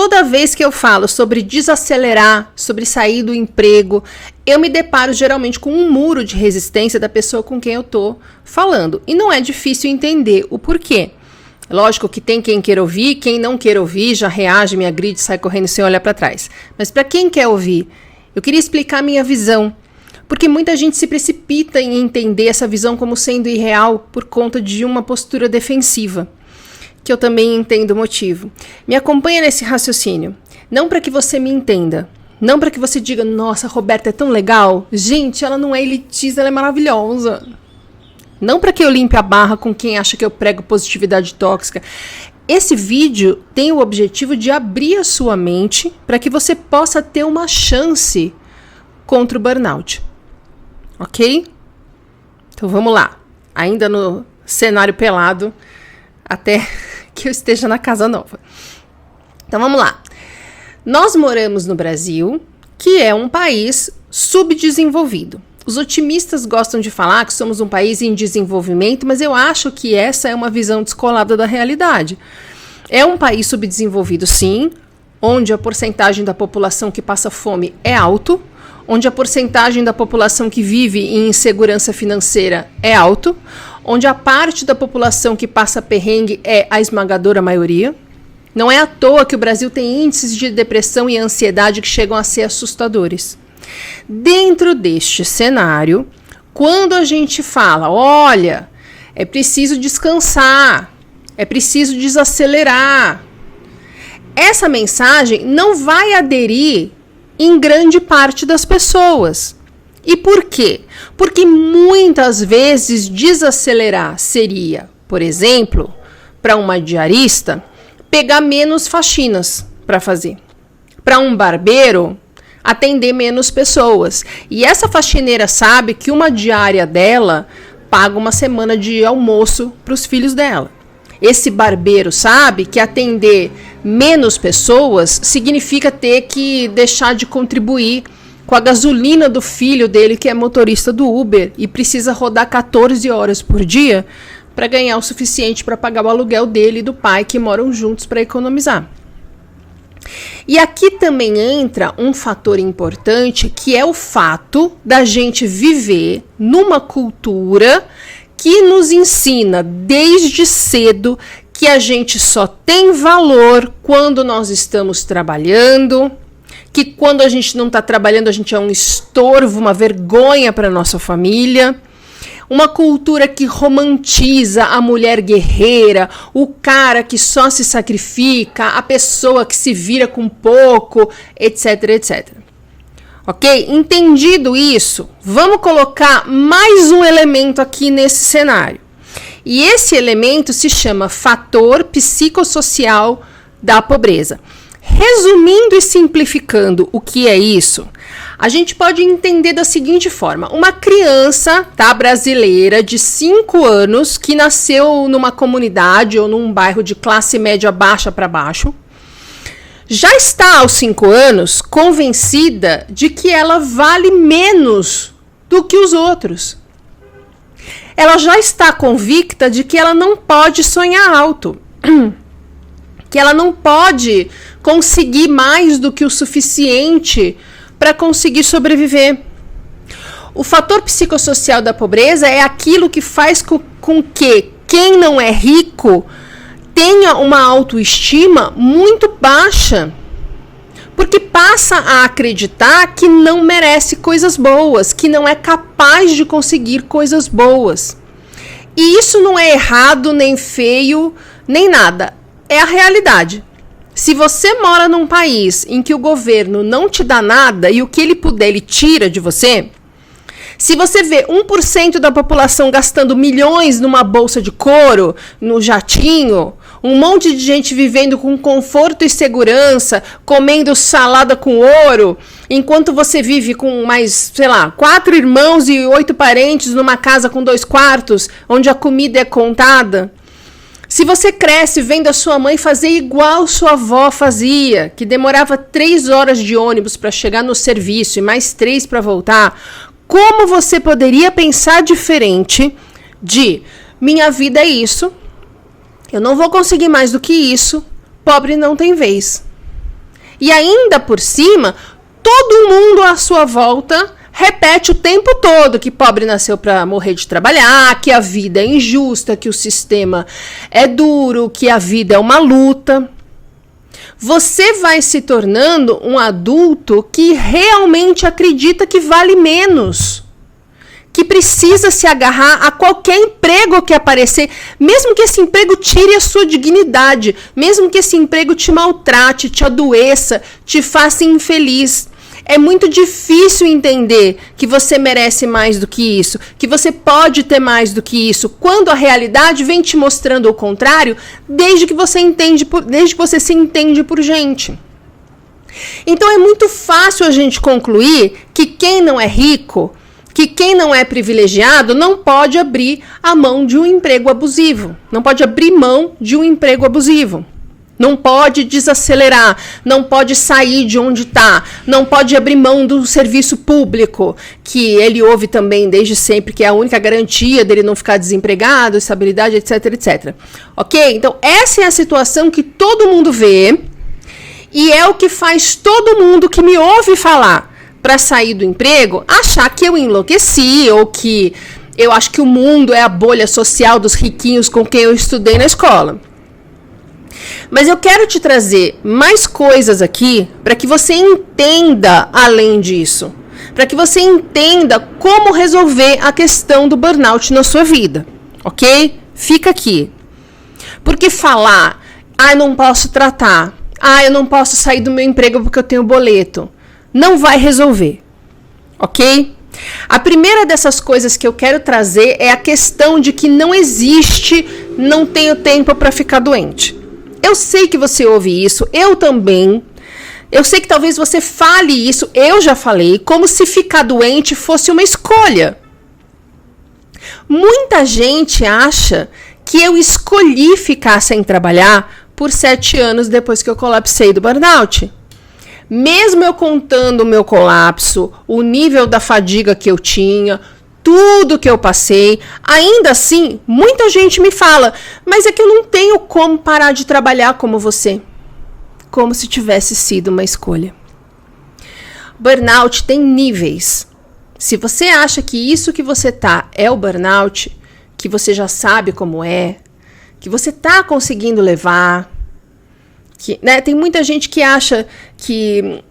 toda vez que eu falo sobre desacelerar, sobre sair do emprego, eu me deparo geralmente com um muro de resistência da pessoa com quem eu tô falando. E não é difícil entender o porquê. Lógico que tem quem queira ouvir, quem não queira ouvir já reage, me agride, sai correndo sem olhar para trás. Mas para quem quer ouvir, eu queria explicar a minha visão. Porque muita gente se precipita em entender essa visão como sendo irreal por conta de uma postura defensiva, que eu também entendo o motivo. Me acompanha nesse raciocínio. Não para que você me entenda, não para que você diga, nossa, a Roberta é tão legal. Gente, ela não é elitista, ela é maravilhosa. Não para que eu limpe a barra com quem acha que eu prego positividade tóxica. Esse vídeo tem o objetivo de abrir a sua mente para que você possa ter uma chance contra o burnout. Ok? Então vamos lá. Ainda no cenário pelado, até que eu esteja na casa nova. Então vamos lá. Nós moramos no Brasil, que é um país subdesenvolvido. Os otimistas gostam de falar que somos um país em desenvolvimento, mas eu acho que essa é uma visão descolada da realidade. É um país subdesenvolvido, sim, onde a porcentagem da população que passa fome é alto, onde a porcentagem da população que vive em insegurança financeira é alto, onde a parte da população que passa perrengue é a esmagadora maioria. Não é à toa que o Brasil tem índices de depressão e ansiedade que chegam a ser assustadores. Dentro deste cenário, quando a gente fala, olha, é preciso descansar, é preciso desacelerar, essa mensagem não vai aderir em grande parte das pessoas. E por quê? Porque muitas vezes desacelerar seria, por exemplo, para uma diarista, pegar menos faxinas para fazer. Para um barbeiro, atender menos pessoas. E essa faxineira sabe que uma diária dela paga uma semana de almoço para os filhos dela. Esse barbeiro sabe que atender menos pessoas significa ter que deixar de contribuir com a gasolina do filho dele, que é motorista do Uber, e precisa rodar 14 horas por dia para ganhar o suficiente para pagar o aluguel dele e do pai, que moram juntos, para economizar. E aqui também entra um fator importante, que é o fato da gente viver numa cultura que nos ensina desde cedo que a gente só tem valor quando nós estamos trabalhando, que quando a gente não está trabalhando a gente é um estorvo, uma vergonha para a nossa família. Uma cultura que romantiza a mulher guerreira, o cara que só se sacrifica, a pessoa que se vira com pouco, etc, etc. Ok? Entendido isso, vamos colocar mais um elemento aqui nesse cenário. E esse elemento se chama fator psicossocial da pobreza. Resumindo e simplificando o que é isso, a gente pode entender da seguinte forma. Uma criança, brasileira de 5 anos que nasceu numa comunidade ou num bairro de classe média baixa para baixo, já está aos 5 anos convencida de que ela vale menos do que os outros. Ela já está convicta de que ela não pode sonhar alto, que ela não pode conseguir mais do que o suficiente para conseguir sobreviver. O fator psicossocial da pobreza é aquilo que faz com que quem não é rico tenha uma autoestima muito baixa, porque passa a acreditar que não merece coisas boas, que não é capaz de conseguir coisas boas. E isso não é errado, nem feio, nem nada. É a realidade. Se você mora num país em que o governo não te dá nada e o que ele puder ele tira de você, se você vê 1% da população gastando milhões numa bolsa de couro, no jatinho, um monte de gente vivendo com conforto e segurança, comendo salada com ouro, enquanto você vive com mais, 4 irmãos e 8 parentes numa casa com 2 quartos, onde a comida é contada. Se você cresce vendo a sua mãe fazer igual sua avó fazia, que demorava 3 horas de ônibus para chegar no serviço e mais 3 para voltar, como você poderia pensar diferente de minha vida é isso, eu não vou conseguir mais do que isso, pobre não tem vez? E ainda por cima, todo mundo à sua volta repete o tempo todo que pobre nasceu para morrer de trabalhar, que a vida é injusta, que o sistema é duro, que a vida é uma luta. Você vai se tornando um adulto que realmente acredita que vale menos, que precisa se agarrar a qualquer emprego que aparecer, mesmo que esse emprego tire a sua dignidade, mesmo que esse emprego te maltrate, te adoeça, te faça infeliz. É muito difícil entender que você merece mais do que isso, que você pode ter mais do que isso, quando a realidade vem te mostrando o contrário, desde que você se entende por gente. Então é muito fácil a gente concluir que quem não é rico, que quem não é privilegiado, não pode abrir a mão de um emprego abusivo, não pode abrir mão de um emprego abusivo. Não pode desacelerar, não pode sair de onde está, não pode abrir mão do serviço público, que ele ouve também desde sempre, que é a única garantia dele não ficar desempregado, estabilidade, etc, etc. Ok? Então, essa é a situação que todo mundo vê e é o que faz todo mundo que me ouve falar para sair do emprego achar que eu enlouqueci ou que eu acho que o mundo é a bolha social dos riquinhos com quem eu estudei na escola. Mas eu quero te trazer mais coisas aqui para que você entenda além disso. Para que você entenda como resolver a questão do burnout na sua vida. Ok? Fica aqui. Porque falar, eu não posso tratar, eu não posso sair do meu emprego porque eu tenho boleto, não vai resolver. Ok? A primeira dessas coisas que eu quero trazer é a questão de que não existe, não tenho tempo para ficar doente. Eu sei que você ouve isso, eu também. Eu sei que talvez você fale isso, eu já falei, como se ficar doente fosse uma escolha. Muita gente acha que eu escolhi ficar sem trabalhar por 7 anos depois que eu colapsei do burnout. Mesmo eu contando o meu colapso, o nível da fadiga que eu tinha, tudo que eu passei, ainda assim, muita gente me fala, mas é que eu não tenho como parar de trabalhar como você. Como se tivesse sido uma escolha. Burnout tem níveis. Se você acha que isso que você tá é o burnout, que você já sabe como é, que você tá conseguindo levar, que, né, tem muita gente que acha que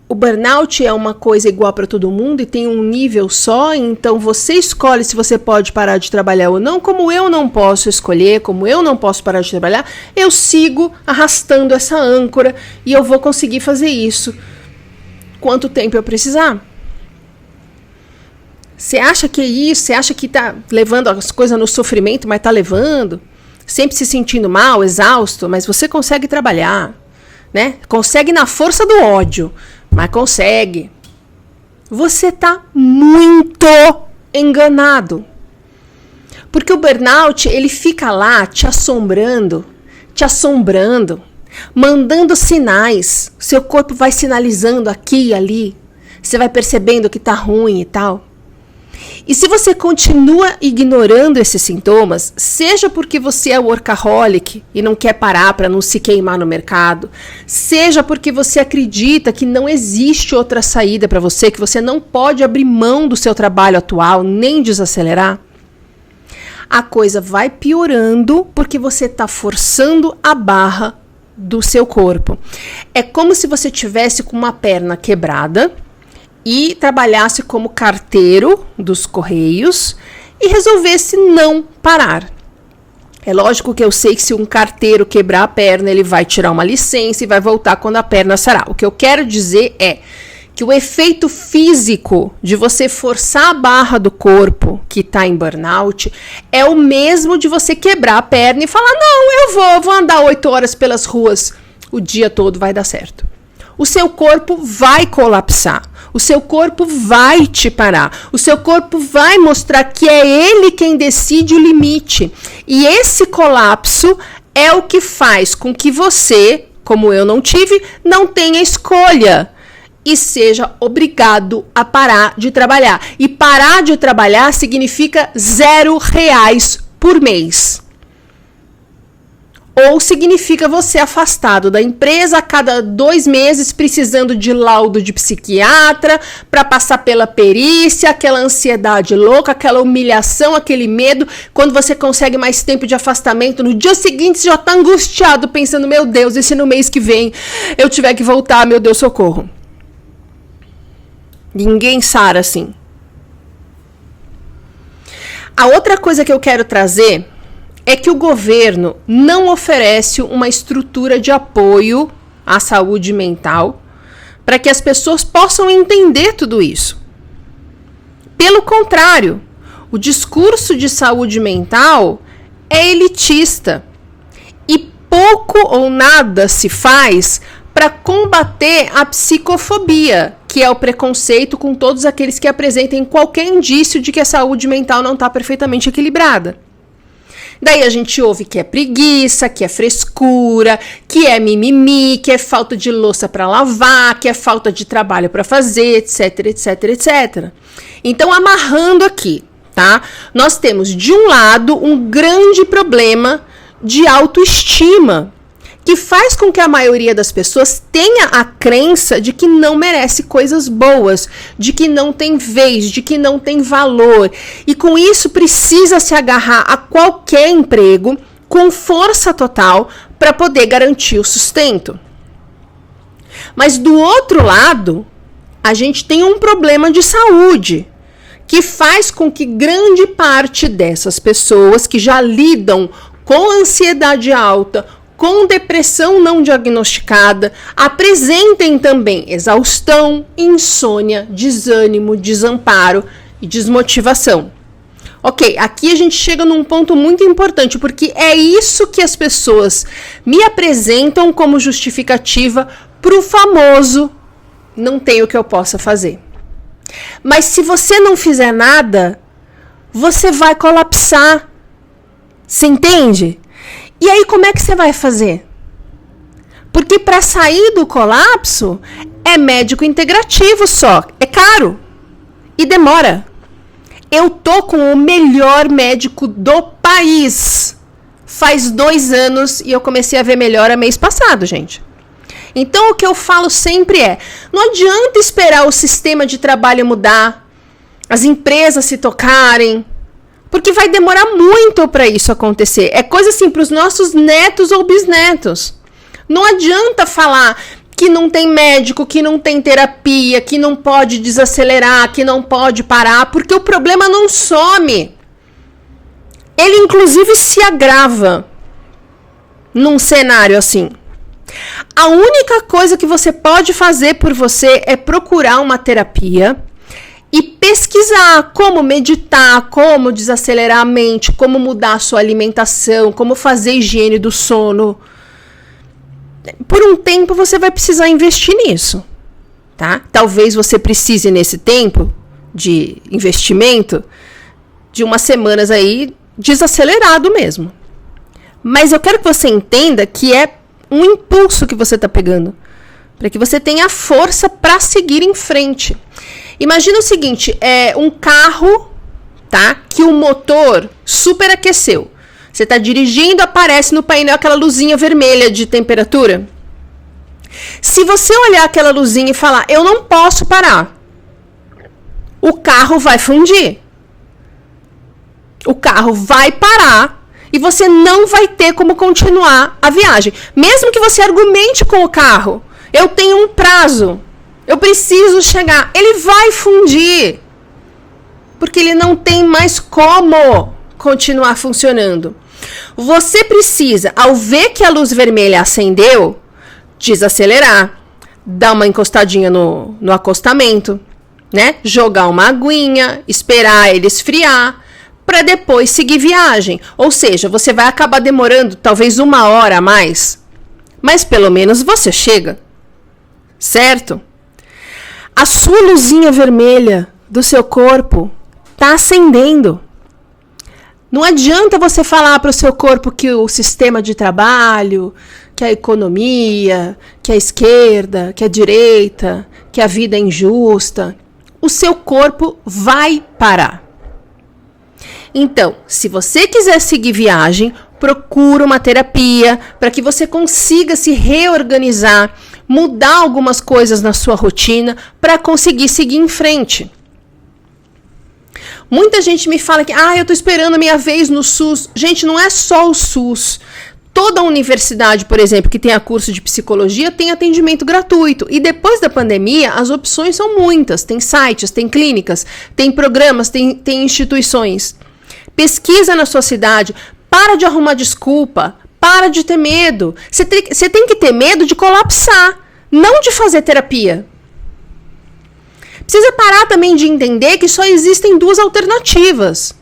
o burnout é uma coisa igual para todo mundo e tem um nível só, então você escolhe se você pode parar de trabalhar ou não. Como eu não posso escolher, como eu não posso parar de trabalhar, eu sigo arrastando essa âncora e eu vou conseguir fazer isso quanto tempo eu precisar. Você acha que é isso? Você acha que tá levando as coisas no sofrimento, mas tá levando? Sempre se sentindo mal, exausto, mas você consegue trabalhar, né? Consegue na força do ódio. Mas consegue. Você está muito enganado. Porque o burnout, ele fica lá te assombrando, mandando sinais. Seu corpo vai sinalizando aqui e ali. Você vai percebendo que está ruim e tal. E se você continua ignorando esses sintomas, seja porque você é workaholic e não quer parar para não se queimar no mercado, seja porque você acredita que não existe outra saída para você, que você não pode abrir mão do seu trabalho atual, nem desacelerar, a coisa vai piorando porque você está forçando a barra do seu corpo. É como se você tivesse com uma perna quebrada e trabalhasse como carteiro dos correios e resolvesse não parar. É lógico que eu sei que se um carteiro quebrar a perna, ele vai tirar uma licença e vai voltar quando a perna sarar. O que eu quero dizer é que o efeito físico de você forçar a barra do corpo que está em burnout é o mesmo de você quebrar a perna e falar, não, eu vou andar 8 horas pelas ruas o dia todo, vai dar certo. O seu corpo vai colapsar. O seu corpo vai te parar. O seu corpo vai mostrar que é ele quem decide o limite. E esse colapso é o que faz com que você, como eu não tive, não tenha escolha e seja obrigado a parar de trabalhar. E parar de trabalhar significa R$0 por mês. ou significa você afastado da empresa a cada 2 meses, precisando de laudo de psiquiatra para passar pela perícia, aquela ansiedade louca, aquela humilhação, aquele medo. Quando você consegue mais tempo de afastamento, no dia seguinte você já está angustiado, pensando, meu Deus, e se no mês que vem eu tiver que voltar, meu Deus, socorro. Ninguém sara assim. A outra coisa que eu quero trazer é que o governo não oferece uma estrutura de apoio à saúde mental para que as pessoas possam entender tudo isso. Pelo contrário, o discurso de saúde mental é elitista e pouco ou nada se faz para combater a psicofobia, que é o preconceito com todos aqueles que apresentem qualquer indício de que a saúde mental não está perfeitamente equilibrada. Daí a gente ouve que é preguiça, que é frescura, que é mimimi, que é falta de louça para lavar, que é falta de trabalho para fazer, etc, etc, etc. Então, amarrando aqui, tá? Nós temos, de um lado, um grande problema de autoestima, que faz com que a maioria das pessoas tenha a crença de que não merece coisas boas, de que não tem vez, de que não tem valor. E com isso precisa se agarrar a qualquer emprego com força total para poder garantir o sustento. Mas do outro lado, a gente tem um problema de saúde, que faz com que grande parte dessas pessoas que já lidam com ansiedade alta, com depressão não diagnosticada, apresentem também exaustão, insônia, desânimo, desamparo e desmotivação. Ok, aqui a gente chega num ponto muito importante, porque é isso que as pessoas me apresentam como justificativa para o famoso não tem o que eu possa fazer. Mas se você não fizer nada, você vai colapsar. Você entende? E aí, como é que você vai fazer? Porque para sair do colapso, é médico integrativo só. É caro. E demora. Eu tô com o melhor médico do país. Faz 2 anos e eu comecei a ver melhora mês passado, gente. Então, o que eu falo sempre é, não adianta esperar o sistema de trabalho mudar, as empresas se tocarem, porque vai demorar muito para isso acontecer. É coisa assim para os nossos netos ou bisnetos. Não adianta falar que não tem médico, que não tem terapia, que não pode desacelerar, que não pode parar, porque o problema não some. Ele, inclusive, se agrava num cenário assim. A única coisa que você pode fazer por você é procurar uma terapia e pesquisar como meditar, como desacelerar a mente, como mudar a sua alimentação, como fazer higiene do sono. Por um tempo você vai precisar investir nisso, tá? Talvez você precise nesse tempo de investimento de umas semanas aí desacelerado mesmo. Mas eu quero que você entenda que é um impulso que você está pegando, para que você tenha força para seguir em frente. Imagina o seguinte, é um carro, tá? Que o motor superaqueceu. Você está dirigindo, aparece no painel aquela luzinha vermelha de temperatura. Se você olhar aquela luzinha e falar, eu não posso parar, o carro vai fundir. O carro vai parar e você não vai ter como continuar a viagem. Mesmo que você argumente com o carro, eu tenho um prazo, eu preciso chegar. Ele vai fundir, porque ele não tem mais como continuar funcionando. Você precisa, ao ver que a luz vermelha acendeu, desacelerar, dar uma encostadinha no acostamento, né? Jogar uma aguinha, esperar ele esfriar, para depois seguir viagem. Ou seja, você vai acabar demorando talvez 1 hora a mais, mas pelo menos você chega, certo? A sua luzinha vermelha do seu corpo está acendendo. Não adianta você falar para o seu corpo que o sistema de trabalho, que a economia, que a esquerda, que a direita, que a vida é injusta. O seu corpo vai parar. Então, se você quiser seguir viagem, procura uma terapia para que você consiga se reorganizar, mudar algumas coisas na sua rotina para conseguir seguir em frente. Muita gente me fala que eu tô esperando a minha vez no SUS. Gente, não é só o SUS. Toda universidade, por exemplo, que tenha curso de psicologia, tem atendimento gratuito. E depois da pandemia, as opções são muitas. Tem sites, tem clínicas, tem programas, tem instituições. Pesquisa na sua cidade. Para de arrumar desculpa. Para de ter medo. Você tem que ter medo de colapsar, não de fazer terapia. Precisa parar também de entender que só existem duas alternativas.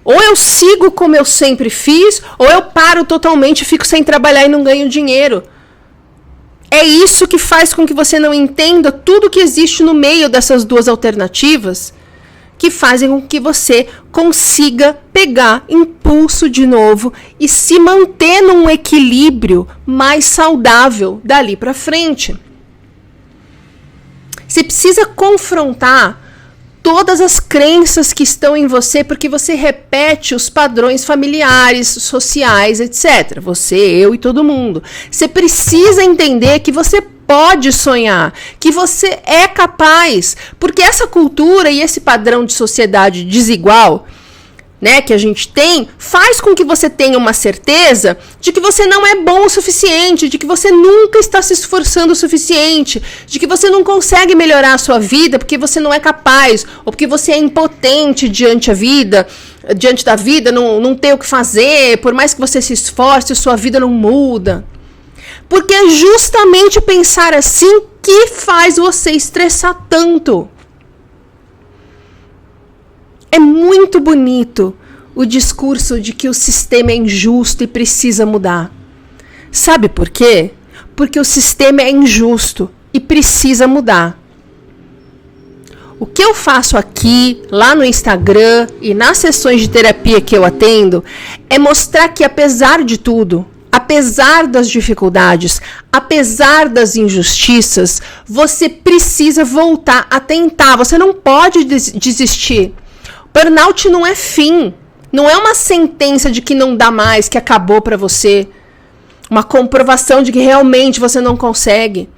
Ou eu sigo como eu sempre fiz, ou eu paro totalmente e fico sem trabalhar e não ganho dinheiro. É isso que faz com que você não entenda tudo que existe no meio dessas duas alternativas, que fazem com que você consiga pegar impulso de novo e se manter num equilíbrio mais saudável dali para frente. Você precisa confrontar todas as crenças que estão em você, porque você repete os padrões familiares, sociais, etc. Você, eu e todo mundo. Você precisa entender que você pode sonhar, que você é capaz, porque essa cultura e esse padrão de sociedade desigual, né, que a gente tem, faz com que você tenha uma certeza de que você não é bom o suficiente, de que você nunca está se esforçando o suficiente, de que você não consegue melhorar a sua vida porque você não é capaz, ou porque você é impotente diante da vida, não tem o que fazer, por mais que você se esforce, sua vida não muda. Porque é justamente pensar assim que faz você estressar tanto. É muito bonito o discurso de que o sistema é injusto e precisa mudar. Sabe por quê? Porque o sistema é injusto e precisa mudar. O que eu faço aqui, lá no Instagram e nas sessões de terapia que eu atendo, é mostrar que apesar de tudo, apesar das dificuldades, apesar das injustiças, você precisa voltar a tentar. Você não pode desistir. Burnout não é fim, não é uma sentença de que não dá mais, que acabou para você, uma comprovação de que realmente você não consegue.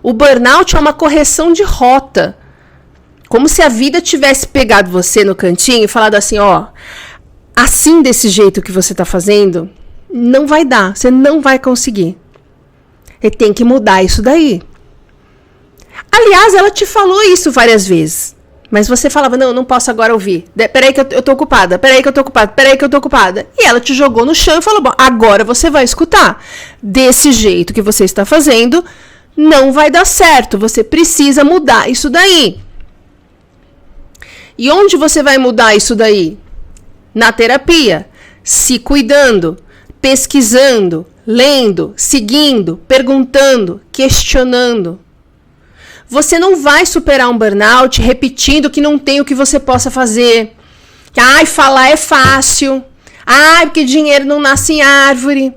O burnout é uma correção de rota, como se a vida tivesse pegado você no cantinho e falado assim, assim desse jeito que você está fazendo, não vai dar, você não vai conseguir. Você tem que mudar isso daí. Aliás, ela te falou isso várias vezes. Mas você falava, não posso agora ouvir. Peraí que eu tô ocupada, peraí que eu tô ocupada. E ela te jogou no chão e falou, bom, agora você vai escutar. Desse jeito que você está fazendo, não vai dar certo. Você precisa mudar isso daí. E onde você vai mudar isso daí? Na terapia. Se cuidando, pesquisando, lendo, seguindo, perguntando, questionando. Você não vai superar um burnout repetindo que não tem o que você possa fazer. Falar é fácil. Porque dinheiro não nasce em árvore.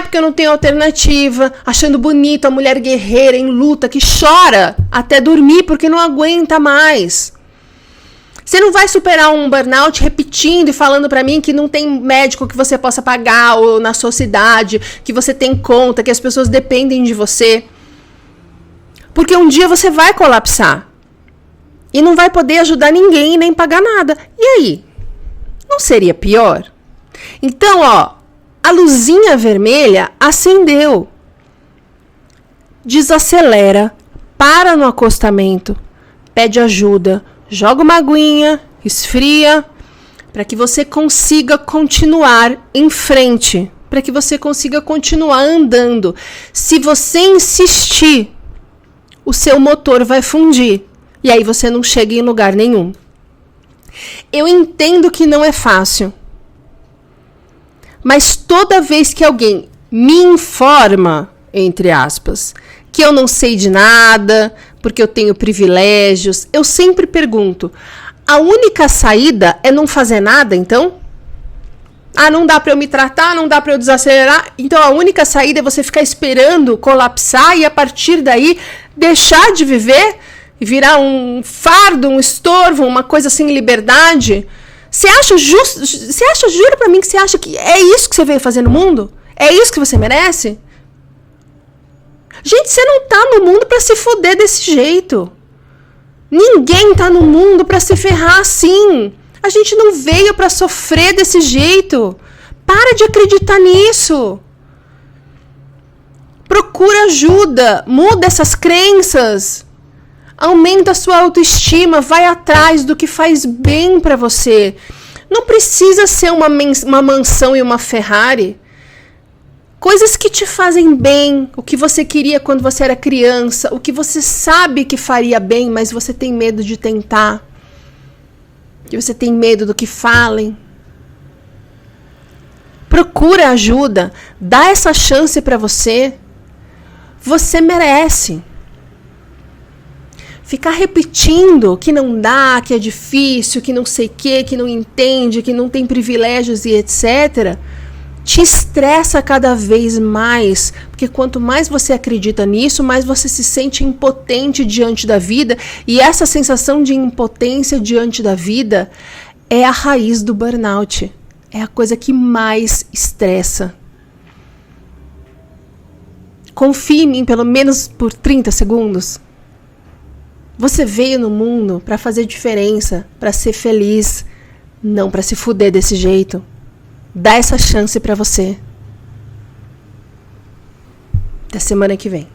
Porque eu não tenho alternativa. Achando bonito a mulher guerreira em luta que chora até dormir porque não aguenta mais. Você não vai superar um burnout repetindo e falando pra mim que não tem médico que você possa pagar ou na sua cidade, que você tem conta, que as pessoas dependem de você. Porque um dia você vai colapsar. E não vai poder ajudar ninguém nem pagar nada. E aí? Não seria pior? Então, a luzinha vermelha acendeu. Desacelera. Para no acostamento. Pede ajuda. Joga uma aguinha. Esfria. Para que você consiga continuar em frente. Para que você consiga continuar andando. Se você insistir, o seu motor vai fundir. E aí você não chega em lugar nenhum. Eu entendo que não é fácil. Mas toda vez que alguém me informa, entre aspas, que eu não sei de nada, porque eu tenho privilégios, eu sempre pergunto, a única saída é não fazer nada, então? Não dá para eu me tratar, não dá para eu desacelerar. Então a única saída é você ficar esperando colapsar e a partir daí deixar de viver e virar um fardo, um estorvo, uma coisa sem liberdade. Você acha justo? Você acha, jura pra mim que você acha que é isso que você veio fazer no mundo? É isso que você merece? Gente, você não tá no mundo pra se fuder desse jeito. Ninguém tá no mundo pra se ferrar assim. A gente não veio pra sofrer desse jeito. Para de acreditar nisso. Procura ajuda. Muda essas crenças. Aumenta a sua autoestima. Vai atrás do que faz bem pra você. Não precisa ser uma mansão e uma Ferrari. Coisas que te fazem bem, o que você queria quando você era criança, o que você sabe que faria bem, mas você tem medo de tentar. Que você tem medo do que falem. Procura ajuda, dá essa chance para você. Você merece. Ficar repetindo que não dá, que é difícil, que não sei o quê, que não entende, que não tem privilégios e etc., te estressa cada vez mais, porque quanto mais você acredita nisso, mais você se sente impotente diante da vida, e essa sensação de impotência diante da vida é a raiz do burnout, é a coisa que mais estressa. Confie em mim pelo menos por 30 segundos. Você veio no mundo para fazer diferença, para ser feliz, não para se fuder desse jeito. Dá essa chance pra você. Até semana que vem.